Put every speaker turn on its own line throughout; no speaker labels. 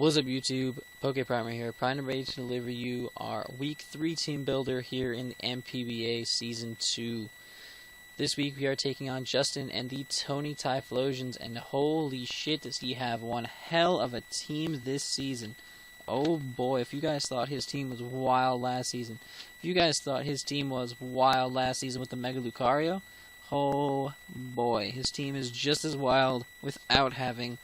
What's up YouTube, PokePrimer here, ready to deliver you our Week 3 Team Builder here in the NPBA Season 2. This week we are taking on Justin and the Toney Typhlosions, and holy shit does he have one hell of a team this season. Oh boy, if you guys thought his team was wild last season, with the Mega Lucario, oh boy, his team is just as wild without having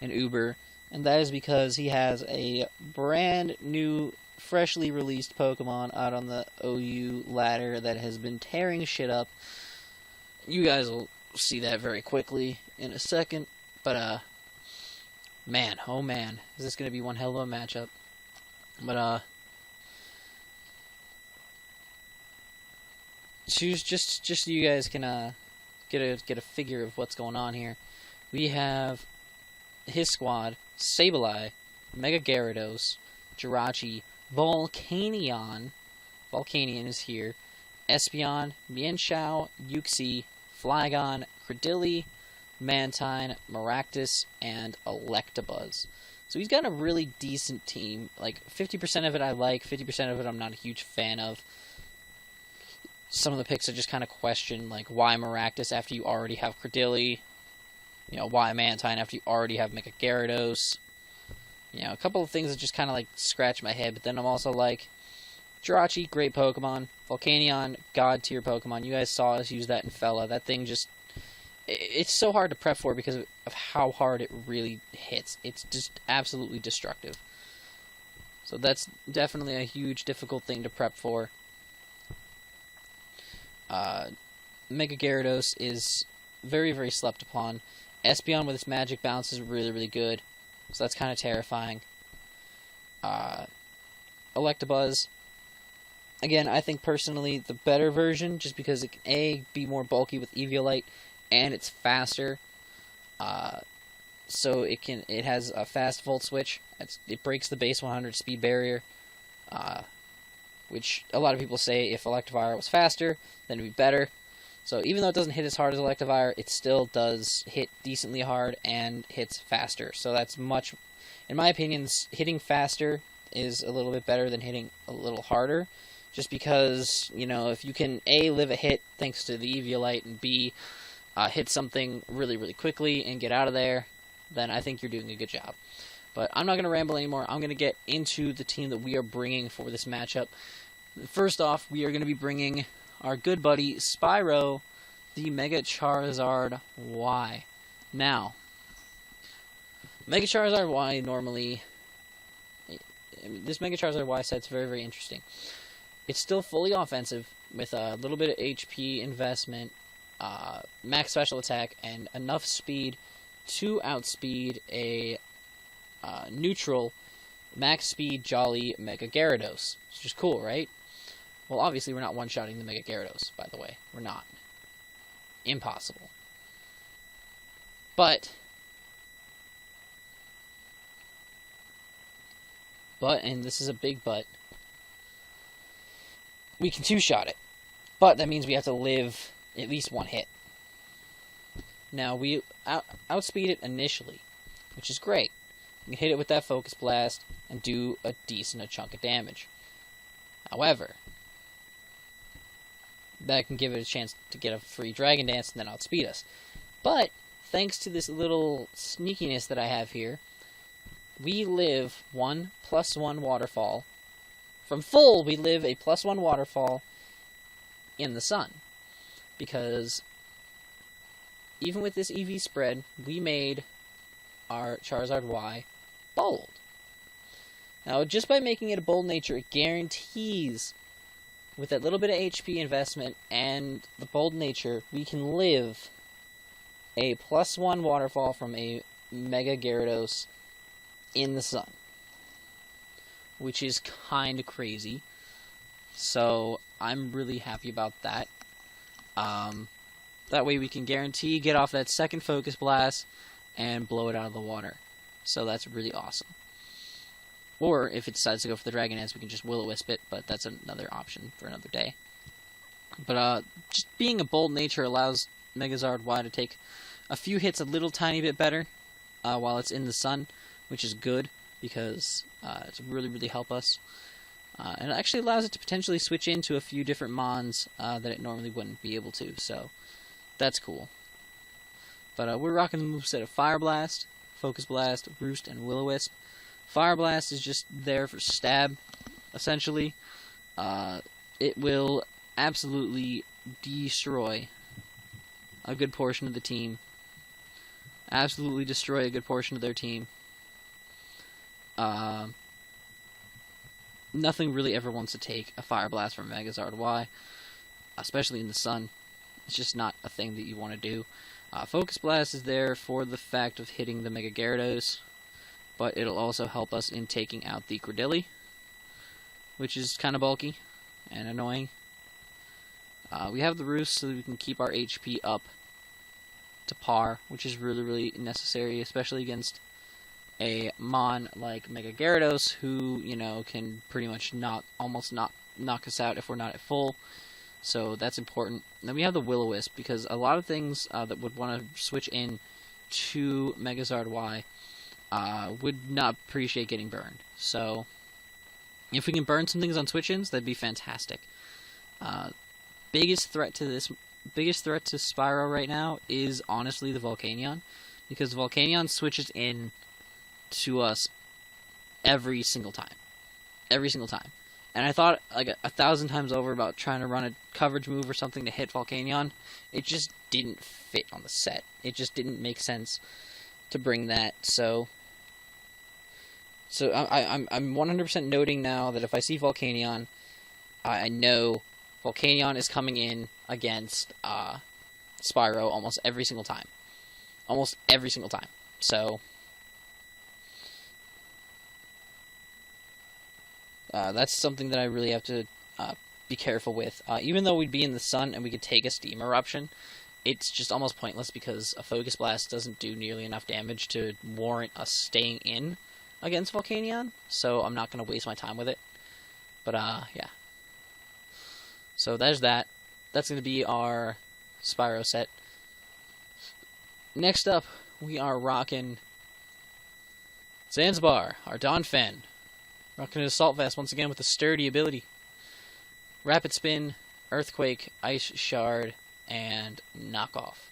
an Uber. And that is because he has a brand new, freshly released Pokemon out on the OU ladder that has been tearing shit up. You guys will see that very quickly in a second. But, man, oh man, is this going to be one hell of a matchup. But, just so you guys can, get a figure of what's going on here. We have his squad: Sableye, Mega Gyarados, Jirachi, Volcanion is here, Espeon, Mienshao, Uxie, Flygon, Credilli, Mantine, Maractus, and Electabuzz. So he's got a really decent team. Like, 50% of it I like, 50% of it I'm not a huge fan of. Some of the picks I just kind of question, like, why Maractus after you already have Credilli? You know, why Mantine after you already have Mega Gyarados? You know, a couple of things that just kind of, like, scratch my head. But then I'm also like, Jirachi, great Pokemon. Volcanion, god-tier Pokemon. You guys saw us use that in Fella. That thing just... It's so hard to prep for because of how hard it really hits. It's just absolutely destructive. So that's definitely a huge, difficult thing to prep for. Mega Gyarados is very, very slept upon. Espeon with its magic bounce is really, really good. So that's kind of terrifying. Electabuzz, again, I think personally the better version, just because it can A, be more bulky with Eviolite, and it's faster. So it has a fast Volt Switch. It breaks the base 100 speed barrier, which a lot of people say if Electivire was faster, then it'd be better. So even though it doesn't hit as hard as Electivire, it still does hit decently hard and hits faster. So that's much, in my opinion, hitting faster is a little bit better than hitting a little harder. Just because, you know, if you can A, live a hit thanks to the Eviolite, and B, hit something really, really quickly and get out of there, then I think you're doing a good job. But I'm not going to ramble anymore. I'm going to get into the team that we are bringing for this matchup. First off, we are going to be bringing our good buddy Spyro, the Mega Charizard Y. Now, Mega Charizard Y normally... This Mega Charizard Y set's very, very interesting. It's still fully offensive, with a little bit of HP investment, max special attack, and enough speed to outspeed a neutral max speed Jolly Mega Gyarados. Which is cool, right? Well, obviously we're not one-shotting the Mega Gyarados, by the way. We're not. Impossible. But, and this is a big but, we can two-shot it. But that means we have to live at least one hit. Now, we outspeed it initially, which is great. We can hit it with that Focus Blast and do a decent chunk of damage. However, that can give it a chance to get a free Dragon Dance and then outspeed us. But, thanks to this little sneakiness that I have here, we live 1+1 Waterfall. From full, we live a +1 Waterfall in the sun. Because, even with this EV spread, we made our Charizard Y bold. Now, just by making it a bold nature, it guarantees, with that little bit of HP investment and the bold nature, we can live a +1 Waterfall from a Mega Gyarados in the sun. Which is kind of crazy. So, I'm really happy about that. That way we can guarantee get off that second Focus Blast and blow it out of the water. So that's really awesome. Or, if it decides to go for the Dragon Dance, we can just Will-O-Wisp it, but that's another option for another day. But, just being a bold nature allows Megazard Y to take a few hits a little tiny bit better, while it's in the sun, which is good. because it's really help us. And it actually allows it to potentially switch into a few different mons that it normally wouldn't be able to, so that's cool. But we're rocking the moveset of Fire Blast, Focus Blast, Roost, and Will-O-Wisp. Fire Blast is just there for stab, essentially. It will absolutely destroy a good portion of the team. Absolutely destroy a good portion of their team. Nothing really ever wants to take a Fire Blast from Megazard Y, especially in the sun. It's just not a thing that you want to do. Focus Blast is there for the fact of hitting the Mega Gyarados, but it'll also help us in taking out the Credilli, which is kind of bulky and annoying. We have the Roost so that we can keep our HP up to par, which is really necessary, especially against a mon like Mega Gyarados, who, you know, can pretty much almost knock us out if we're not at full. So that's important. And then we have the Will-O-Wisp, because a lot of things that would want to switch in to Megazard Y would not appreciate getting burned. So if we can burn some things on switch-ins, that'd be fantastic. Biggest threat to Spyro right now is honestly the Volcanion, because the Volcanion switches in to us every single time. And I thought like 1,000 times over about trying to run a coverage move or something to hit Volcanion. It just didn't fit on the set. It just didn't make sense to bring that. So I'm 100% noting now that if I see Volcanion, I know Volcanion is coming in against Spyro almost every single time. So that's something that I really have to be careful with. Even though we'd be in the sun and we could take a Steam Eruption, it's just almost pointless because a Focus Blast doesn't do nearly enough damage to warrant us staying in against Volcanion, so I'm not going to waste my time with it. But, yeah. So there's that. That's going to be our Spyro set. Next up, we are rocking Zanzibar, our Donphan. Rocking an Assault Vest once again with a sturdy ability. Rapid Spin, Earthquake, Ice Shard, and Knockoff.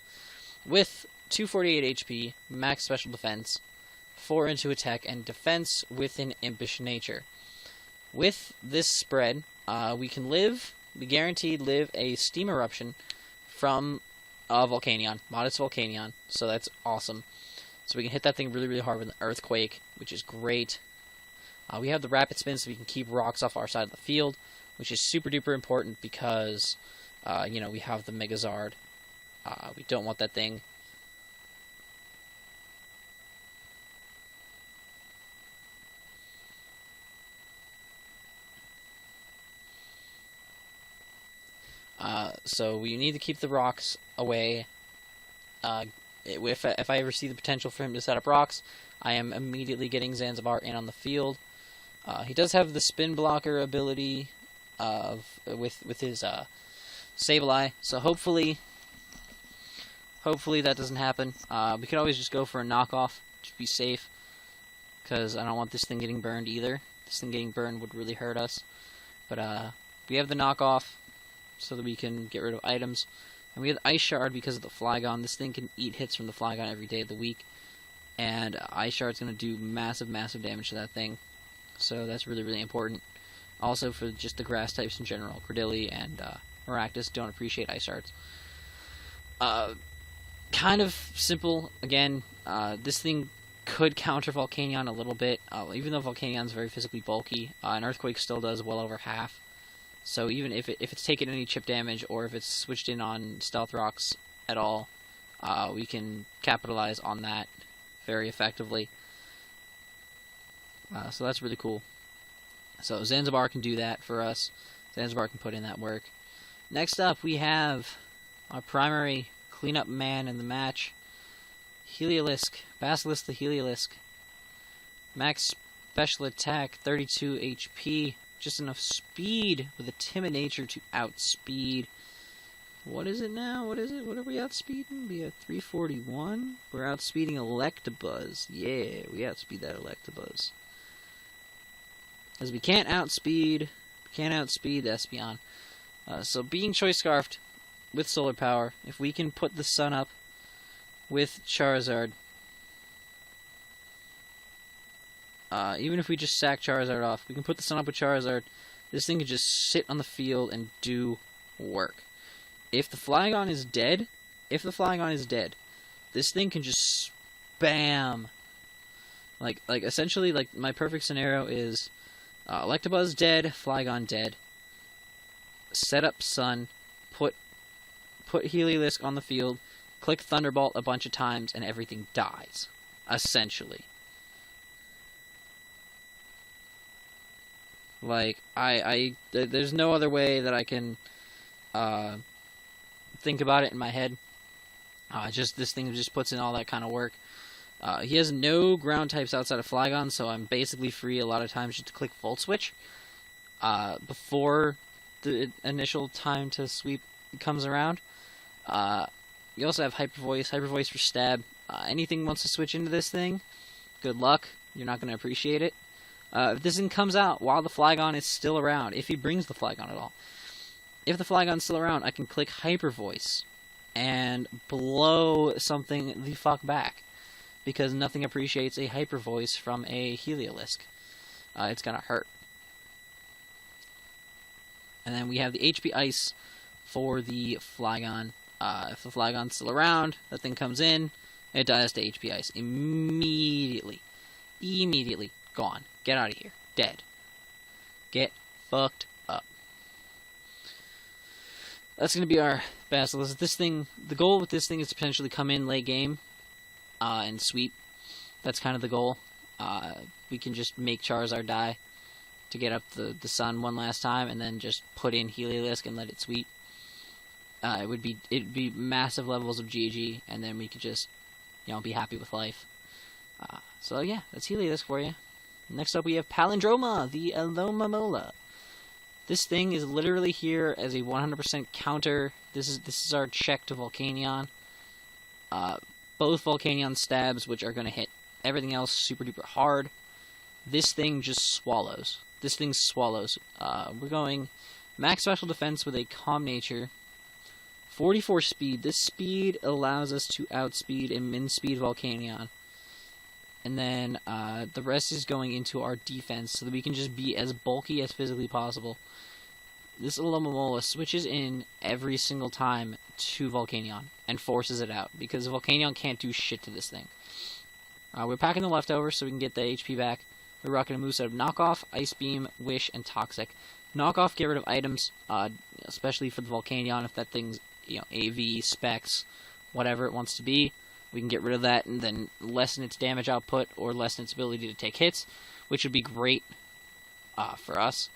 With 248 HP, max special defense, 4 into attack, and defense with an impish nature. With this spread, we guaranteed live a Steam Eruption from Volcanion, Modest Volcanion, so that's awesome. So we can hit that thing really hard with an Earthquake, which is great. We have the Rapid Spin so we can keep rocks off our side of the field, which is super duper important because, you know, we have the Megazard. We don't want that thing. So we need to keep the rocks away. If I ever see the potential for him to set up rocks, I am immediately getting Zanzibar in on the field. He does have the spin blocker ability with his Sableye, so hopefully that doesn't happen. We could always just go for a knockoff to be safe, because I don't want this thing getting burned either. This thing getting burned would really hurt us. But we have the knockoff so that we can get rid of items. And we have the Ice Shard because of the Flygon. This thing can eat hits from the Flygon every day of the week. And Ice Shard's going to do massive damage to that thing. So that's really important. Also for just the grass types in general. Credilli and Maractus don't appreciate Ice Shards. Kind of simple. Again, this thing could counter Volcanion a little bit. Even though Volcanion's very physically bulky, an Earthquake still does well over half. So even if it's taken any chip damage, or if it's switched in on Stealth Rocks at all, we can capitalize on that very effectively. So that's really cool. So Zanzibar can do that for us. Zanzibar can put in that work. Next up, we have our primary cleanup man in the match, Heliolisk, Basilisk the Heliolisk. Max special attack, 32 HP. Just enough speed with a timid nature to outspeed. What is it now? What is it? What are we outspeeding? We have 341. We're outspeeding Electabuzz. Yeah, we outspeed that Electabuzz. Because we can't outspeed the Espeon. So being Choice Scarfed with Solar Power, if we can put the Sun up with Charizard, even if we just sack Charizard off, we can put the Sun up with Charizard, this thing can just sit on the field and do work. If the Flygon is dead, this thing can just spam. Like essentially, like, my perfect scenario is Electabuzz dead, Flygon dead, set up Sun, put Heliolisk on the field, click Thunderbolt a bunch of times, and everything dies. Essentially. Like, there's no other way that I can think about it in my head. Just this thing just puts in all that kind of work. He has no ground types outside of Flygon, so I'm basically free a lot of times just to click Volt Switch before the initial time to sweep comes around. You also have Hyper Voice for stab. Anything wants to switch into this thing, good luck. You're not going to appreciate it. If this thing comes out while the Flygon is still around, if he brings the Flygon at all, if the Flygon's still around, I can click Hyper Voice and blow something the fuck back, because nothing appreciates a Hyper Voice from a Heliolisk. It's gonna hurt. And then we have the HP Ice for the Flygon. If the Flygon's still around, that thing comes in, it dies to HP Ice immediately. Immediately. Gone. Get out of here. Dead. Get fucked up. That's going to be our Basilisk. This thing, the goal with this thing is to potentially come in late game and sweep. That's kind of the goal. We can just make Charizard die to get up the Sun one last time, and then just put in Heliolisk and let it sweep. It'd be massive levels of GG, and then we could just, be happy with life. So yeah, that's Heliolisk for you. Next up we have Palindrome, the Alomomola. This thing is literally here as a 100% counter. This is our check to Volcanion. Both Volcanion stabs, which are going to hit everything else super duper hard. This thing just swallows. This thing swallows. We're going max special defense with a calm nature. 44 speed. This speed allows us to outspeed and min-speed Volcanion. And then the rest is going into our defense so that we can just be as bulky as physically possible. This Alomomola switches in every single time to Volcanion and forces it out, because Volcanion can't do shit to this thing. We're packing the leftovers so we can get the HP back. We're rocking a moveset of Knockoff, Ice Beam, Wish, and Toxic. Knockoff, get rid of items, especially for the Volcanion. If that thing's AV, Specs, whatever it wants to be, we can get rid of that and then lessen its damage output or lessen its ability to take hits, which would be great for us.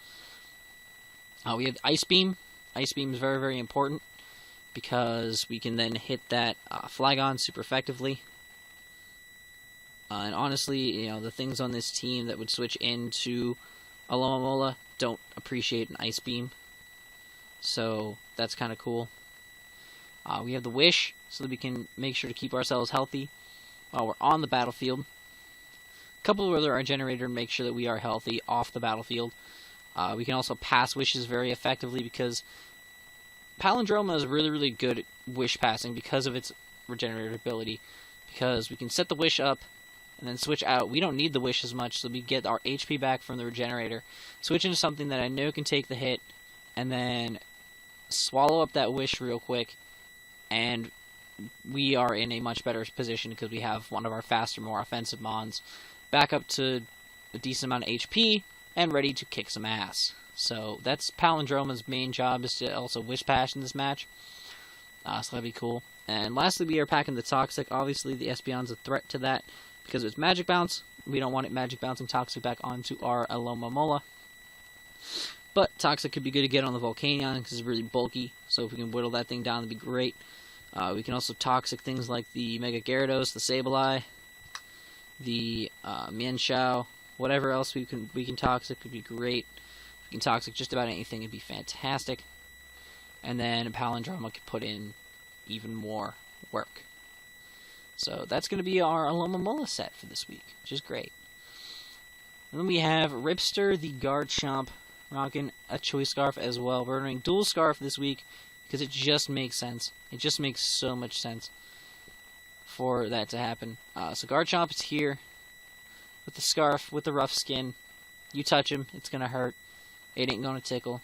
We have Ice Beam. Ice Beam is very, very important because we can then hit that Flygon super effectively. And honestly, the things on this team that would switch into Alomomola don't appreciate an Ice Beam. So that's kind of cool. We have the Wish, so that we can make sure to keep ourselves healthy while we're on the battlefield. A couple of other our generator to make sure that we are healthy off the battlefield. We can also pass wishes very effectively because Palindrome is really, really good at wish passing because of its regenerative ability. Because we can set the wish up and then switch out. We don't need the wish as much, so we get our HP back from the regenerator. Switch into something that I know can take the hit, and then swallow up that wish real quick, and we are in a much better position because we have one of our faster, more offensive mons back up to a decent amount of HP and ready to kick some ass. So that's Palindrome's main job, is to also wish pass in this match. So that'd be cool. And lastly, we are packing the Toxic. Obviously, the Espeon's a threat to that because of its Magic Bounce. We don't want it Magic Bouncing Toxic back onto our Alomomola. But Toxic could be good to get on the Volcanion because it's really bulky. So if we can whittle that thing down, that'd be great. We can also Toxic things like the Mega Gyarados, the Sableye, the Mienshao, whatever else we can Toxic would be great. If we can Toxic just about anything, it'd be fantastic. And then Palindrome could put in even more work. So that's going to be our Alomomola set for this week, which is great. And then we have Ripster the Garchomp rocking a Choice Scarf as well. We're running Dual Scarf this week because it just makes sense. It just makes so much sense for that to happen. So Garchomp is here with the scarf, with the rough skin. You touch him, it's going to hurt. It ain't going to tickle.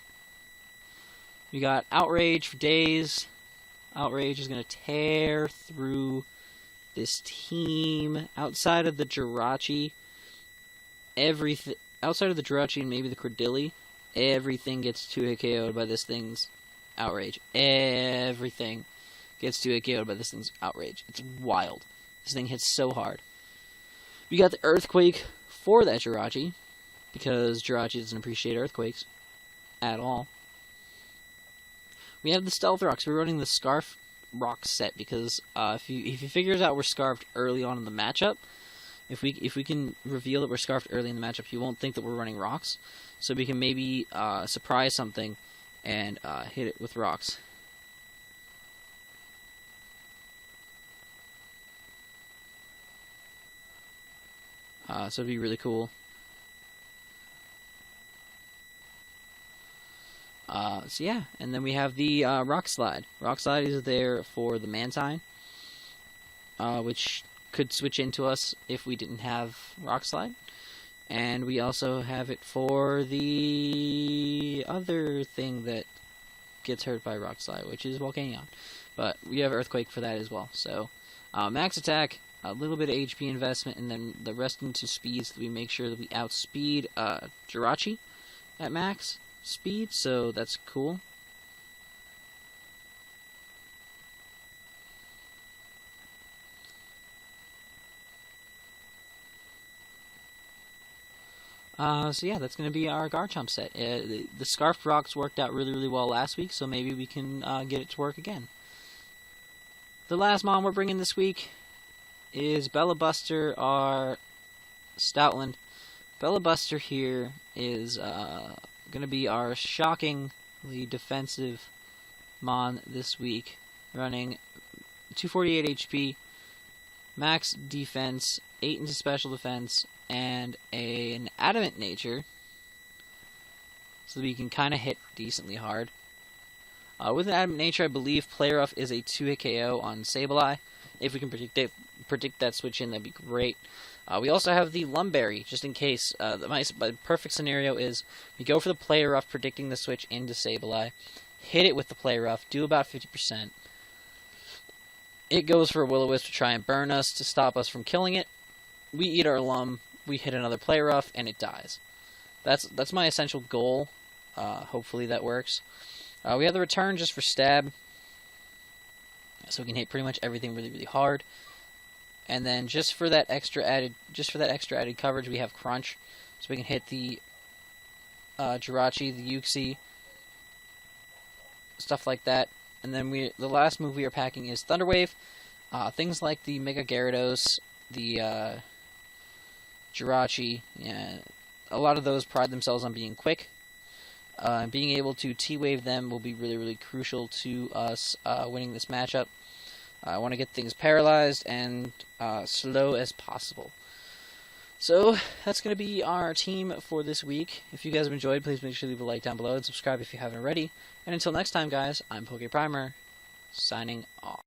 We got Outrage for days. Outrage is going to tear through this team. Outside of the Jirachi, everything, outside of the Jirachi and maybe the Cordilli, everything gets 2-hit KO'd by this thing's Outrage. Everything gets 2-hit KO'd by this thing's Outrage. It's wild. This thing hits so hard. We got the Earthquake for that Jirachi, because Jirachi doesn't appreciate earthquakes at all. We have the Stealth Rocks. We're running the Scarf Rock set because if he figures out we're scarfed early on in the matchup, if we can reveal that we're scarfed early in the matchup, he won't think that we're running rocks. So we can maybe surprise something and hit it with rocks. So it'd be really cool. So yeah, and then we have the Rock Slide. Rock Slide is there for the Mantine, which could switch into us if we didn't have Rock Slide. And we also have it for the other thing that gets hurt by Rock Slide, which is Volcanion. But we have Earthquake for that as well. So max attack, a little bit of HP investment, and then the rest into speed so that we make sure that we outspeed Jirachi at max speed, so that's cool. So yeah, that's going to be our Garchomp set. The Scarf Rocks worked out really, really well last week, so maybe we can get it to work again. The last mon we're bringing this week is Bellabuster, our Stoutland. Bellabuster here is going to be our shockingly defensive mon this week, running 248 HP, max defense, 8 into special defense, and an adamant nature, so that we can kind of hit decently hard. With an adamant nature, I believe Play Rough is a 2-hit KO on Sableye. If we can predict that switch in, that'd be great. We also have the Lumberry, just in case. My perfect scenario is we go for the Play Rough, predicting the switch into Sableye, hit it with the Play Rough, do about 50%. It goes for a Will-O-Wisp to try and burn us, to stop us from killing it. We eat our Lum, we hit another Play Rough, and it dies. That's my essential goal. Hopefully that works. We have the Return just for stab, so we can hit pretty much everything really, really hard. And then just for that extra added coverage, we have Crunch, so we can hit the Jirachi, the Uxie, stuff like that. And then the last move we are packing is Thunder Wave. Things like the Mega Gyarados, the Jirachi, a lot of those pride themselves on being quick. Being able to T-Wave them will be really, really crucial to us winning this matchup. I want to get things paralyzed and slow as possible. So, that's going to be our team for this week. If you guys have enjoyed, please make sure to leave a like down below and subscribe if you haven't already. And until next time, guys, I'm PokePrimer, signing off.